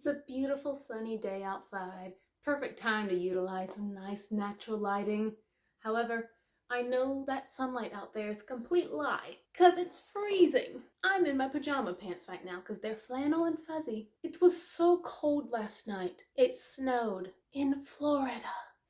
a beautiful sunny day outside. Perfect time to utilize some nice natural lighting. However, I know that sunlight out there is a complete lie, because it's freezing. I'm in my pajama pants right now because they're flannel and fuzzy. It was so cold last night. It snowed in Florida.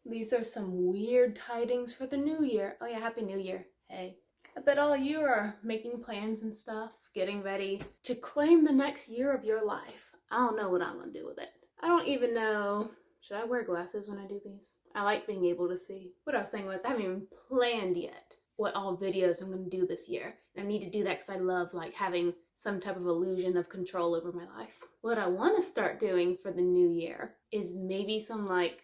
These are some weird tidings for the new year. Oh yeah, Happy New Year. Hey. I bet all of you are making plans and stuff, getting ready to claim the next year of your life. I don't know what I'm gonna do with it. I don't even know. Should I wear glasses when I do these? I like being able to see. What I was saying was I haven't even planned yet what all videos I'm gonna do this year. And I need to do that because I love like having some type of illusion of control over my life. What I want to start doing for the new year is maybe some like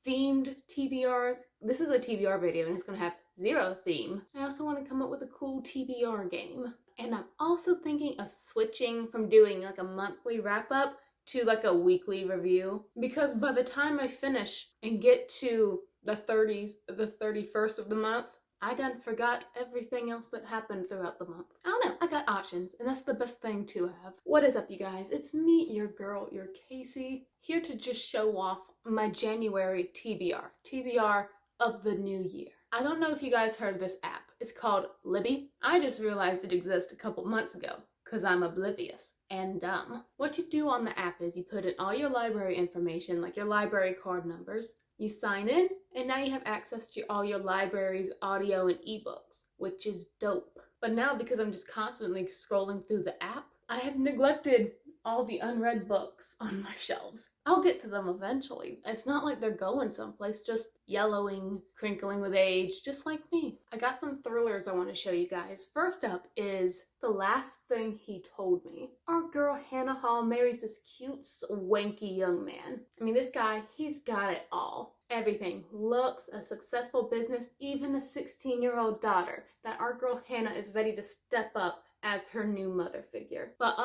themed TBRs. This is a TBR video and it's gonna have zero theme. I also want to come up with a cool TBR game. And I'm also thinking of switching from doing like a monthly wrap up to like a weekly review, because by the time I finish and get to the 31st of the month, I done forgot everything else that happened throughout the month. I don't know, I got options, and that's the best thing to have. What is up, you guys? It's me, your girl, your Casey, here to just show off my January TBR of the new year. I don't know if you guys heard of this app. It's called Libby. I just realized it existed a couple months ago because I'm oblivious and dumb. What you do on the app is you put in all your library information, like your library card numbers. You sign in, and now you have access to all your library's audio and ebooks, which is dope. But now, because I'm just constantly scrolling through the app, I have neglected all the unread books on my shelves. I'll get to them eventually. It's not like they're going someplace, just yellowing, crinkling with age, just like me. I got some thrillers I want to show you guys. First up is The Last Thing He Told Me. Our girl Hannah Hall marries this cute, swanky young man. I mean, this guy, he's got it all. Everything. Looks, a successful business, even a 16-year-old daughter that our girl Hannah is ready to step up as her new mother figure. But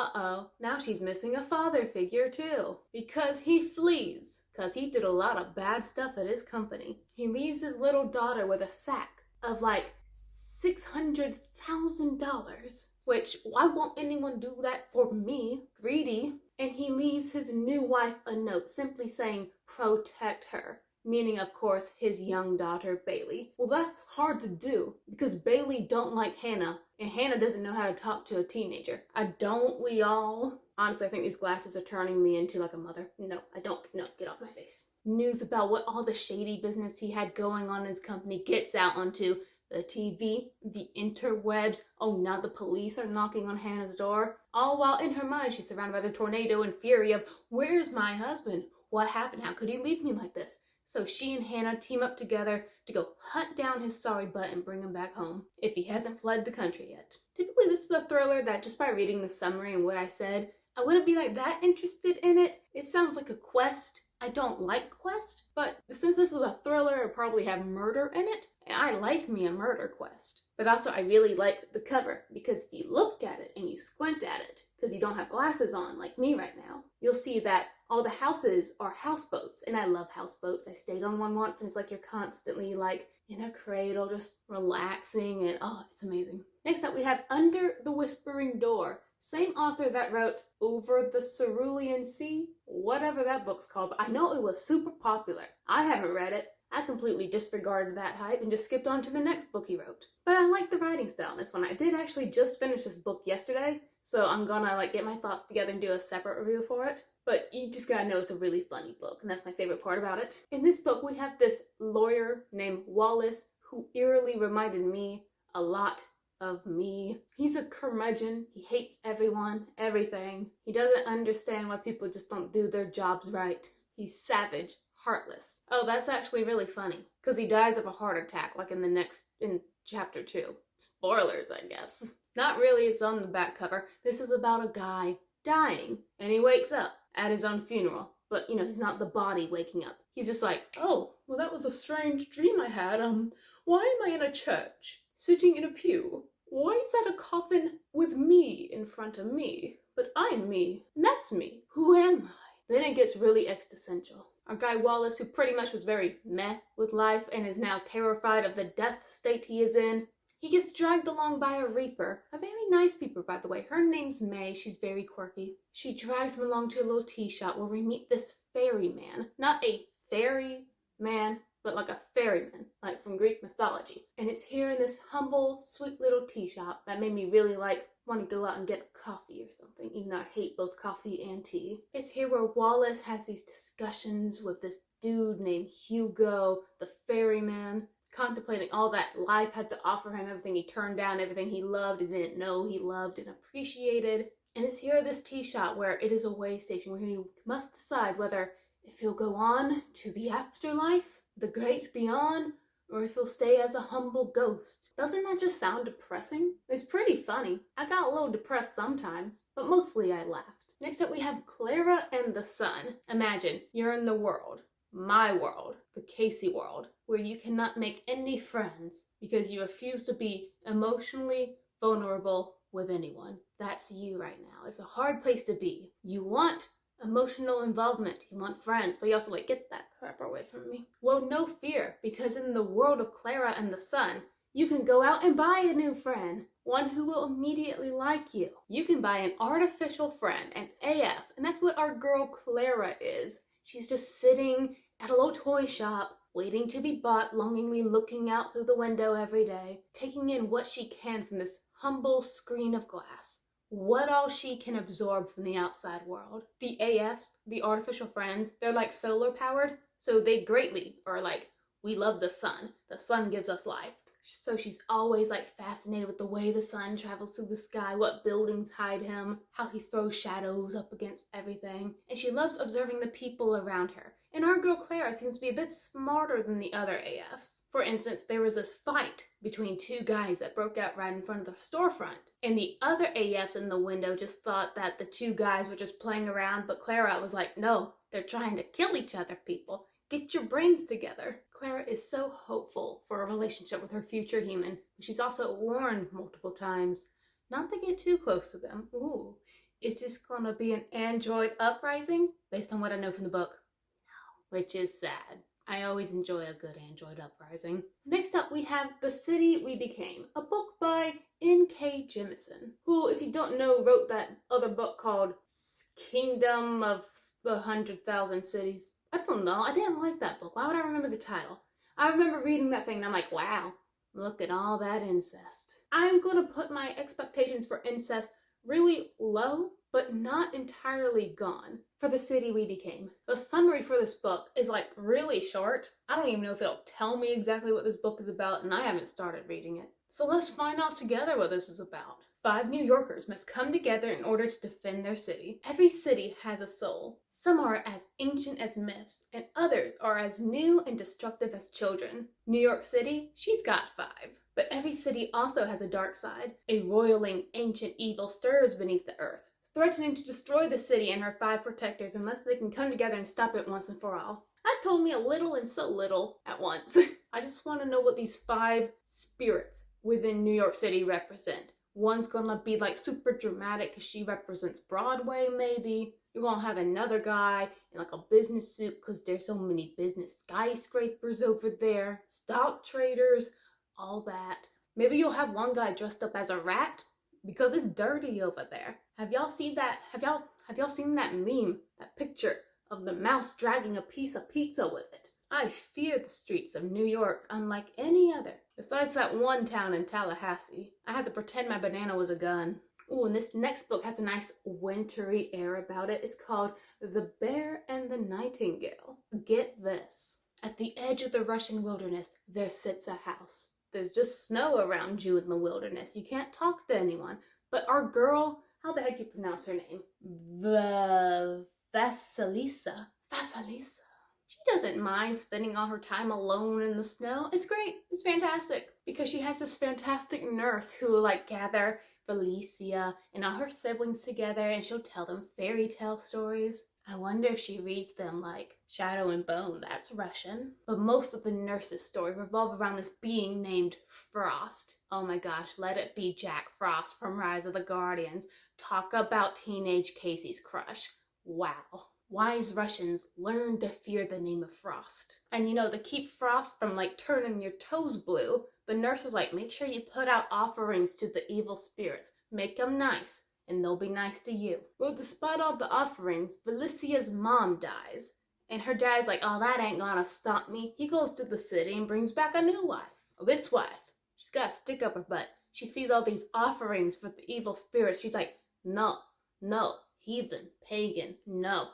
now she's missing a father figure too, because he flees, because he did a lot of bad stuff at his company. He leaves his little daughter with a sack of like $600,000, which why won't anyone do that for me? Greedy. And he leaves his new wife a note simply saying, protect her. Meaning, of course, his young daughter, Bailey. Well, that's hard to do because Bailey don't like Hannah, and Hannah doesn't know how to talk to a teenager. Don't we all? Honestly, I think these glasses are turning me into like a mother. No, I don't. No, get off my face. News about what all the shady business he had going on in his company gets out onto the TV, the interwebs. Oh, now the police are knocking on Hannah's door. All while in her mind, she's surrounded by the tornado and fury of, where's my husband? What happened? How could he leave me like this? So she and Hannah team up together to go hunt down his sorry butt and bring him back home, if he hasn't fled the country yet. Typically, this is a thriller that just by reading the summary and what I said, I wouldn't be like that interested in it. It sounds like a quest. I don't like quest, but since this is a thriller, it'll probably have murder in it, and I like me a murder quest. But also, I really like the cover, because if you looked at it and you squint at it, because you don't have glasses on like me right now, you'll see that all the houses are houseboats, and I love houseboats. I stayed on one once, and it's like you're constantly like in a cradle, just relaxing, and oh, it's amazing. Next up, we have Under the Whispering Door. Same author that wrote Over the Cerulean Sea, whatever that book's called, but I know it was super popular. I haven't read it. I completely disregarded that hype and just skipped on to the next book he wrote. But I like the writing style in this one. I did actually just finish this book yesterday, so I'm gonna like get my thoughts together and do a separate review for it. But you just gotta know it's a really funny book, and that's my favorite part about it. In this book, we have this lawyer named Wallace who eerily reminded me a lot of me. He's a curmudgeon. He hates everyone, everything. He doesn't understand why people just don't do their jobs right. He's savage, heartless. Oh, that's actually really funny, because he dies of a heart attack, like in chapter 2. Spoilers, I guess. Not really, it's on the back cover. This is about a guy dying, and he wakes up at his own funeral. But, you know, he's not the body waking up. He's just like, oh, well, that was a strange dream I had. Why am I in a church, sitting in a pew? Why is that a coffin with me in front of me? But I'm me, and that's me. Who am I? Then it gets really existential. Our guy Wallace, who pretty much was very meh with life and is now terrified of the death state he is in, He gets dragged along by a reaper, a very nice reaper by the way. Her name's May, she's very quirky. She drags him along to a little tea shop where we meet this ferryman. Not a fairy man, but like a ferryman, like from Greek mythology. And it's here in this humble, sweet little tea shop that made me really want to go out and get a coffee or something, even though I hate both coffee and tea. It's here where Wallace has these discussions with this dude named Hugo, the ferryman, contemplating all that life had to offer him, everything he turned down, everything he loved and didn't know he loved and appreciated. And it's here at this tea shop where it is a way station where he must decide whether if he'll go on to the afterlife, the great beyond, or if he'll stay as a humble ghost. Doesn't that just sound depressing? It's pretty funny. I got a little depressed sometimes, but mostly I laughed. Next up we have Clara and the Sun. Imagine you're in the world, my world, the Casey world, where you cannot make any friends because you refuse to be emotionally vulnerable with anyone. That's you right now. It's a hard place to be. You want emotional involvement, you want friends, but you also get that crap away from me. Well, no fear, because in the world of Clara and the Sun, you can go out and buy a new friend, one who will immediately like you. You can buy an artificial friend, an AF, and that's what our girl Clara is. She's just sitting at a little toy shop, waiting to be bought, longingly looking out through the window every day, taking in what she can from this humble screen of glass. What all she can absorb from the outside world. The AFs, the artificial friends, they're solar powered, so they greatly are we love the sun. The sun gives us life. So she's always fascinated with the way the sun travels through the sky, what buildings hide him, how he throws shadows up against everything, and she loves observing the people around her. And our girl Clara seems to be a bit smarter than the other AFs. For instance, there was this fight between two guys that broke out right in front of the storefront. And the other AFs in the window just thought that the two guys were just playing around, but Clara was like, no, they're trying to kill each other, people. Get your brains together. Clara is so hopeful for a relationship with her future human, but she's also warned multiple times not to get too close to them. Ooh, is this gonna be an android uprising? Based on what I know from the book. Which is sad. I always enjoy a good android uprising. Next up we have The City We Became, a book by N.K. Jemisin, who, if you don't know, wrote that other book called Kingdom of 100,000 Cities. I don't know, I didn't like that book. Why would I remember the title? I remember reading that thing and I'm like, wow, look at all that incest. I'm going to put my expectations for incest really low, but not entirely gone for The City We Became. The summary for this book is really short. I don't even know if it'll tell me exactly what this book is about, and I haven't started reading it. So let's find out together what this is about. 5 New Yorkers must come together in order to defend their city. Every city has a soul. Some are as ancient as myths, and others are as new and destructive as children. New York City, she's got 5. But every city also has a dark side. A roiling, ancient evil stirs beneath the earth, threatening to destroy the city and her 5 protectors unless they can come together and stop it once and for all. That told me a little and so little at once. I just want to know what these 5 spirits within New York City represent. One's gonna be super dramatic because she represents Broadway, maybe. You're gonna have another guy in a business suit because there's so many business skyscrapers over there, stock traders, all that. Maybe you'll have one guy dressed up as a rat because it's dirty over there. Have y'all seen that? Have y'all seen that meme, that picture of the mouse dragging a piece of pizza with it? I fear the streets of New York unlike any other. Besides that one town in Tallahassee, I had to pretend my banana was a gun. Ooh, and this next book has a nice wintry air about it. It's called The Bear and the Nightingale. Get this. At the edge of the Russian wilderness, there sits a house. There's just snow around you in the wilderness. You can't talk to anyone. But our girl, how the heck do you pronounce her name? Vasilisa. She doesn't mind spending all her time alone in the snow. It's great. It's fantastic. Because she has this fantastic nurse who will gather Felicia and all her siblings together and she'll tell them fairy tale stories. I wonder if she reads them Shadow and Bone, that's Russian. But most of the nurse's story revolve around this being named Frost. Oh my gosh, let it be Jack Frost from Rise of the Guardians. Talk about teenage Casey's crush. Wow. Wise Russians learn to fear the name of Frost. And to keep Frost from turning your toes blue, The nurse was like, make sure you put out offerings to the evil spirits. Make them nice, and they'll be nice to you. Well, despite all the offerings, Felicia's mom dies. And her dad's like, oh, that ain't gonna stop me. He goes to the city and brings back a new wife. Well, this wife, she's got a stick up her butt. She sees all these offerings for the evil spirits. She's like, no, heathen, pagan, no.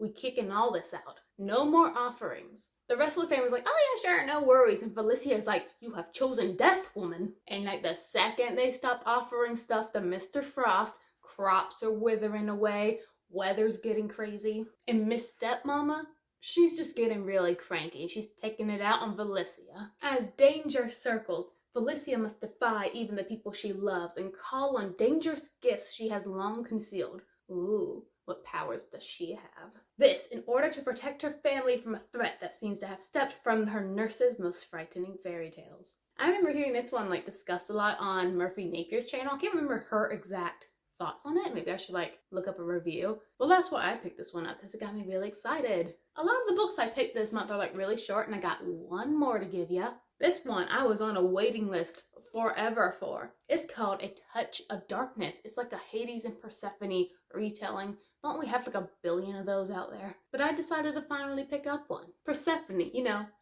We kicking all this out. No more offerings. The rest of the family's like, oh yeah, sure, no worries. And Felicia's like, you have chosen death, woman. And like the second they stop offering stuff to Mr. Frost, crops are withering away, weather's getting crazy. And Miss Stepmama, she's just getting really cranky. She's taking it out on Felicia. As danger circles, Felicia must defy even the people she loves and call on dangerous gifts she has long concealed. Ooh, what powers does she have? This in order to protect her family from a threat that seems to have stepped from her nurse's most frightening fairy tales. I remember hearing this one discussed a lot on Murphy Napier's channel. I can't remember her exact thoughts on it. Maybe I should look up a review. Well, that's why I picked this one up, because it got me really excited. A lot of the books I picked this month are really short, and I got one more to give you. This one I was on a waiting list forever for. It's called A Touch of Darkness. It's like a Hades and Persephone retelling. Don't we have a billion of those out there? But I decided to finally pick up one. Persephone,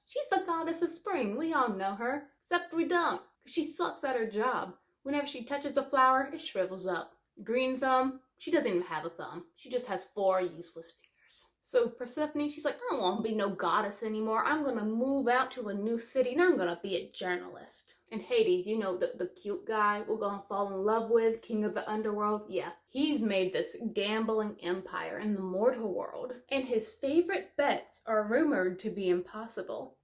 she's the goddess of spring. We all know her, except we don't, because she sucks at her job. Whenever she touches a flower, it shrivels up. Green thumb, she doesn't even have a thumb. She just has 4 useless fingers. So Persephone, she's like, I don't want to be no goddess anymore. I'm going to move out to a new city and I'm going to be a journalist. And Hades, the cute guy we're going to fall in love with, king of the underworld. Yeah, he's made this gambling empire in the mortal world. And his favorite bets are rumored to be impossible.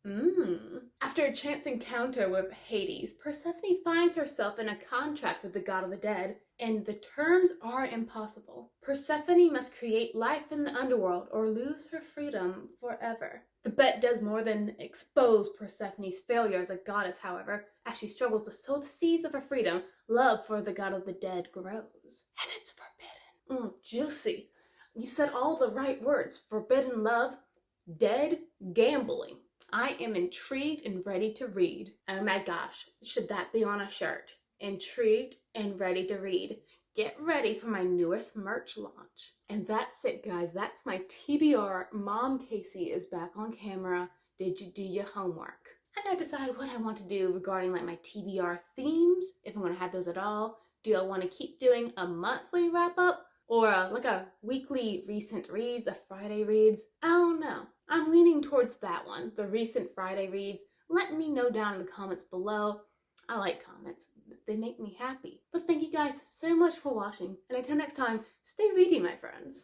After a chance encounter with Hades, Persephone finds herself in a contract with the god of the dead. And the terms are impossible. Persephone must create life in the underworld or lose her freedom forever. The bet does more than expose Persephone's failure as a goddess, however. As she struggles to sow the seeds of her freedom, love for the god of the dead grows. And it's forbidden. Juicy. You said all the right words. Forbidden love, dead, gambling. I am intrigued and ready to read. Oh my gosh, should that be on a shirt? Intrigued and ready to read. Get ready for my newest merch launch. And that's it, guys. That's my TBR. Mom Casey is back on camera. Did you do your homework? I gotta decide what I want to do regarding my TBR themes, if I'm gonna have those at all. Do I want to keep doing a monthly wrap up or a weekly recent reads, a Friday reads? I don't know. I'm leaning towards that one, the recent Friday reads. Let me know down in the comments below. I like comments. They make me happy. But thank you guys so much for watching. And until next time, stay reading, my friends.